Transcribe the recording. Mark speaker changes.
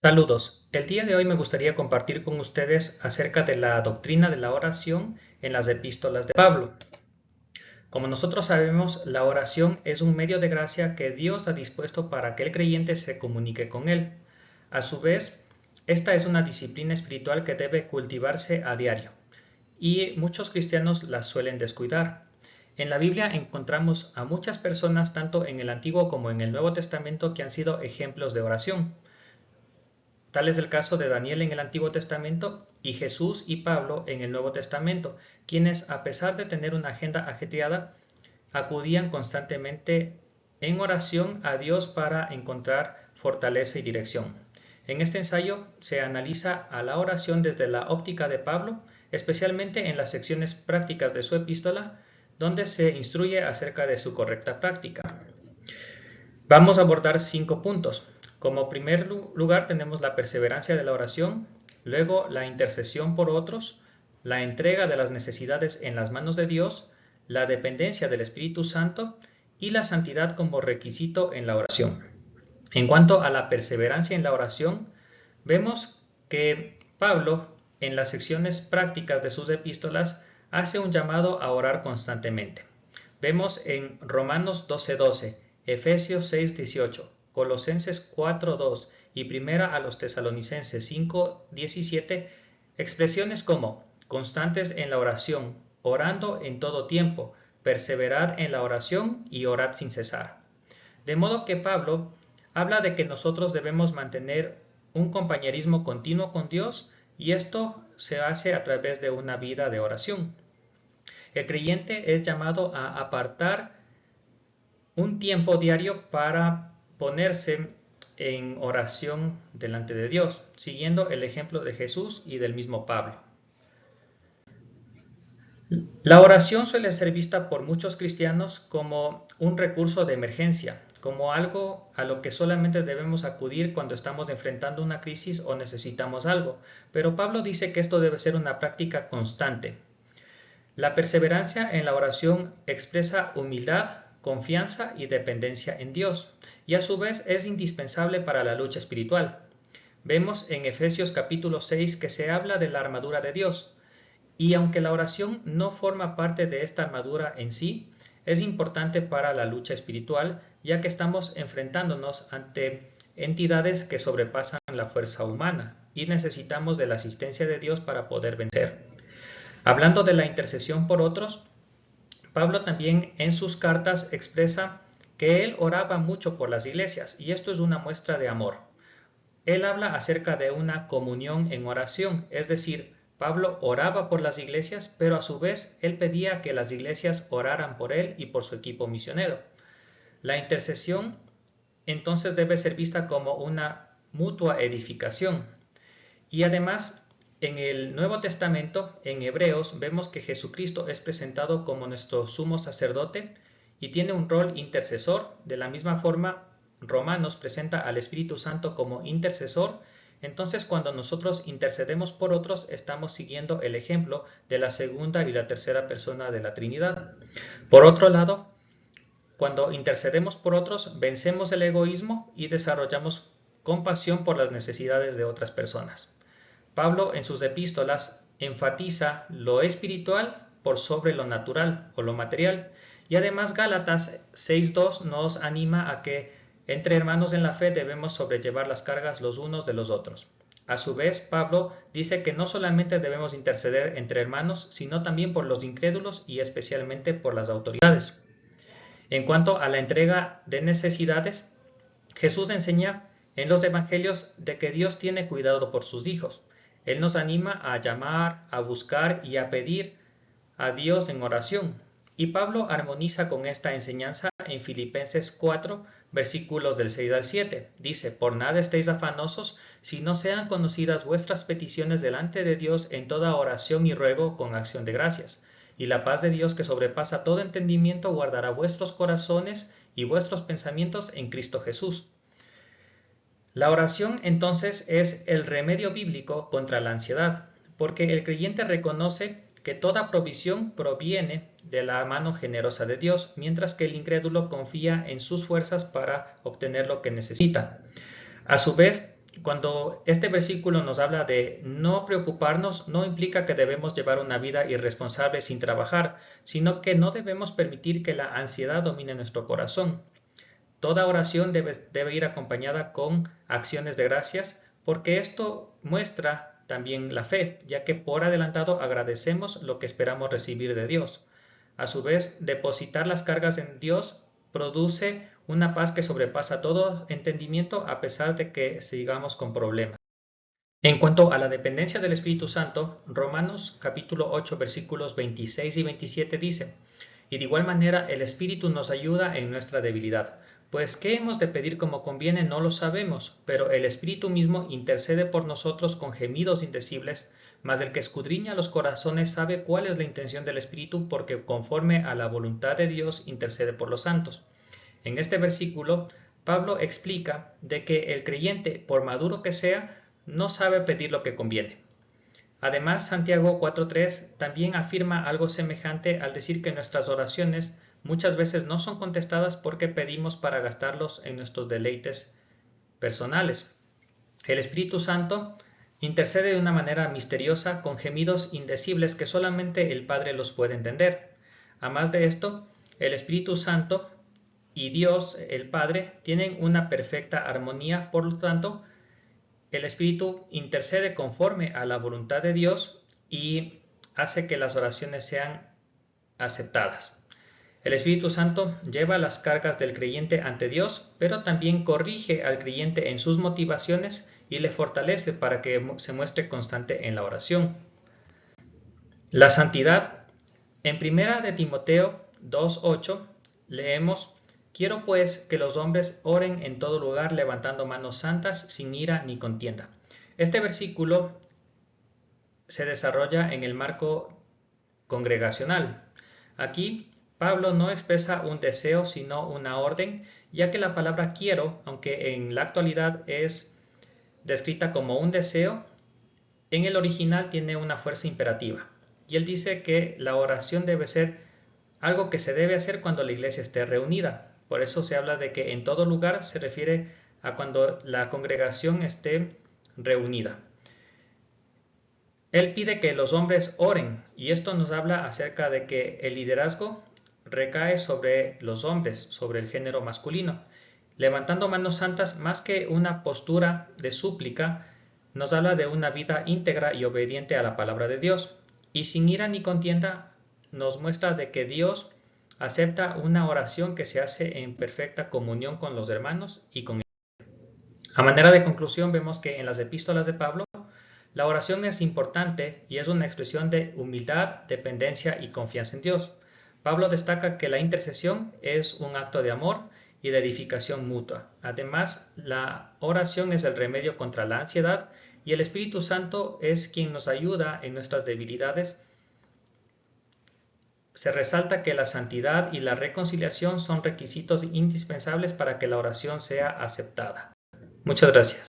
Speaker 1: Saludos. El día de hoy me gustaría compartir con ustedes acerca de la doctrina de la oración en las epístolas de Pablo. Como nosotros sabemos, la oración es un medio de gracia que Dios ha dispuesto para que el creyente se comunique con Él. A su vez, esta es una disciplina espiritual que debe cultivarse a diario, y muchos cristianos la suelen descuidar. En la Biblia encontramos a muchas personas, tanto en el Antiguo como en el Nuevo Testamento, que han sido ejemplos de oración. Tal es el caso de Daniel en el Antiguo Testamento y Jesús y Pablo en el Nuevo Testamento, quienes, a pesar de tener una agenda ajetreada, acudían constantemente en oración a Dios para encontrar fortaleza y dirección. En este ensayo se analiza a la oración desde la óptica de Pablo, especialmente en las secciones prácticas de su epístola, donde se instruye acerca de su correcta práctica. Vamos a abordar 5 puntos. Como primer lugar tenemos la perseverancia de la oración, luego la intercesión por otros, la entrega de las necesidades en las manos de Dios, la dependencia del Espíritu Santo y la santidad como requisito en la oración. En cuanto a la perseverancia en la oración, vemos que Pablo, en las secciones prácticas de sus epístolas, hace un llamado a orar constantemente. Vemos en Romanos 12:12, Efesios 6:18, Colosenses 4:2 y Primera a los Tesalonicenses 5:17 expresiones como constantes en la oración, orando en todo tiempo, perseverad en la oración y orad sin cesar. De modo que Pablo habla de que nosotros debemos mantener un compañerismo continuo con Dios, y esto se hace a través de una vida de oración. El creyente es llamado a apartar un tiempo diario para ponerse en oración delante de Dios, siguiendo el ejemplo de Jesús y del mismo Pablo. La oración suele ser vista por muchos cristianos como un recurso de emergencia, como algo a lo que solamente debemos acudir cuando estamos enfrentando una crisis o necesitamos algo, pero Pablo dice que esto debe ser una práctica constante. La perseverancia en la oración expresa humildad, confianza y dependencia en Dios, y a su vez es indispensable para la lucha espiritual. Vemos en Efesios capítulo 6 que se habla de la armadura de Dios, y aunque la oración no forma parte de esta armadura en sí, es importante para la lucha espiritual, ya que estamos enfrentándonos ante entidades que sobrepasan la fuerza humana, y necesitamos de la asistencia de Dios para poder vencer. Hablando de la intercesión por otros, Pablo también en sus cartas expresa que él oraba mucho por las iglesias, y esto es una muestra de amor. Él habla acerca de una comunión en oración, es decir, Pablo oraba por las iglesias, pero a su vez él pedía que las iglesias oraran por él y por su equipo misionero. La intercesión entonces debe ser vista como una mutua edificación. Y además, en el Nuevo Testamento, en Hebreos, vemos que Jesucristo es presentado como nuestro sumo sacerdote y tiene un rol intercesor. De la misma forma, Romanos presenta al Espíritu Santo como intercesor. Entonces, cuando nosotros intercedemos por otros, estamos siguiendo el ejemplo de la segunda y la tercera persona de la Trinidad. Por otro lado, cuando intercedemos por otros, vencemos el egoísmo y desarrollamos compasión por las necesidades de otras personas. Pablo en sus epístolas enfatiza lo espiritual por sobre lo natural o lo material, y además Gálatas 6:2 nos anima a que entre hermanos en la fe debemos sobrellevar las cargas los unos de los otros. A su vez, Pablo dice que no solamente debemos interceder entre hermanos, sino también por los incrédulos y especialmente por las autoridades. En cuanto a la entrega de necesidades, Jesús enseña en los evangelios de que Dios tiene cuidado por sus hijos. Él nos anima a llamar, a buscar y a pedir a Dios en oración. Y Pablo armoniza con esta enseñanza en Filipenses 4, versículos del 6 al 7. Dice, por nada estéis afanosos, si no sean conocidas vuestras peticiones delante de Dios en toda oración y ruego con acción de gracias. Y la paz de Dios que sobrepasa todo entendimiento guardará vuestros corazones y vuestros pensamientos en Cristo Jesús. La oración entonces es el remedio bíblico contra la ansiedad, porque el creyente reconoce que toda provisión proviene de la mano generosa de Dios, mientras que el incrédulo confía en sus fuerzas para obtener lo que necesita. A su vez, cuando este versículo nos habla de no preocuparnos, no implica que debemos llevar una vida irresponsable sin trabajar, sino que no debemos permitir que la ansiedad domine nuestro corazón. Toda oración debe ir acompañada con acciones de gracias, porque esto muestra también la fe, ya que por adelantado agradecemos lo que esperamos recibir de Dios. A su vez, depositar las cargas en Dios produce una paz que sobrepasa todo entendimiento a pesar de que sigamos con problemas. En cuanto a la dependencia del Espíritu Santo, Romanos capítulo 8 versículos 26 y 27 dice: y de igual manera el Espíritu nos ayuda en nuestra debilidad, pues qué hemos de pedir como conviene no lo sabemos, pero el Espíritu mismo intercede por nosotros con gemidos indecibles, mas el que escudriña los corazones sabe cuál es la intención del Espíritu, porque conforme a la voluntad de Dios intercede por los santos. En este versículo, Pablo explica de que el creyente, por maduro que sea, no sabe pedir lo que conviene. Además, Santiago 4.3 también afirma algo semejante al decir que nuestras oraciones muchas veces no son contestadas porque pedimos para gastarlos en nuestros deleites personales. El Espíritu Santo intercede de una manera misteriosa con gemidos indecibles que solamente el Padre los puede entender. Además de esto, el Espíritu Santo y Dios, el Padre, tienen una perfecta armonía, por lo tanto, el Espíritu intercede conforme a la voluntad de Dios y hace que las oraciones sean aceptadas. El Espíritu Santo lleva las cargas del creyente ante Dios, pero también corrige al creyente en sus motivaciones y le fortalece para que se muestre constante en la oración. La santidad. En 1 de Timoteo 2.8 leemos: quiero pues que los hombres oren en todo lugar levantando manos santas sin ira ni contienda. Este versículo se desarrolla en el marco congregacional. Aquí Pablo no expresa un deseo sino una orden, ya que la palabra quiero, aunque en la actualidad es descrita como un deseo, en el original tiene una fuerza imperativa. Y él dice que la oración debe ser algo que se debe hacer cuando la iglesia esté reunida. Por eso se habla de que en todo lugar se refiere a cuando la congregación esté reunida. Él pide que los hombres oren, y esto nos habla acerca de que el liderazgo recae sobre los hombres, sobre el género masculino. Levantando manos santas, más que una postura de súplica, nos habla de una vida íntegra y obediente a la palabra de Dios. Y sin ira ni contienda, nos muestra de que Dios acepta una oración que se hace en perfecta comunión con los hermanos y con él. A manera de conclusión, vemos que en las epístolas de Pablo, la oración es importante y es una expresión de humildad, dependencia y confianza en Dios. Pablo destaca que la intercesión es un acto de amor y de edificación mutua. Además, la oración es el remedio contra la ansiedad y el Espíritu Santo es quien nos ayuda en nuestras debilidades. Se resalta que la santidad y la reconciliación son requisitos indispensables para que la oración sea aceptada. Muchas gracias.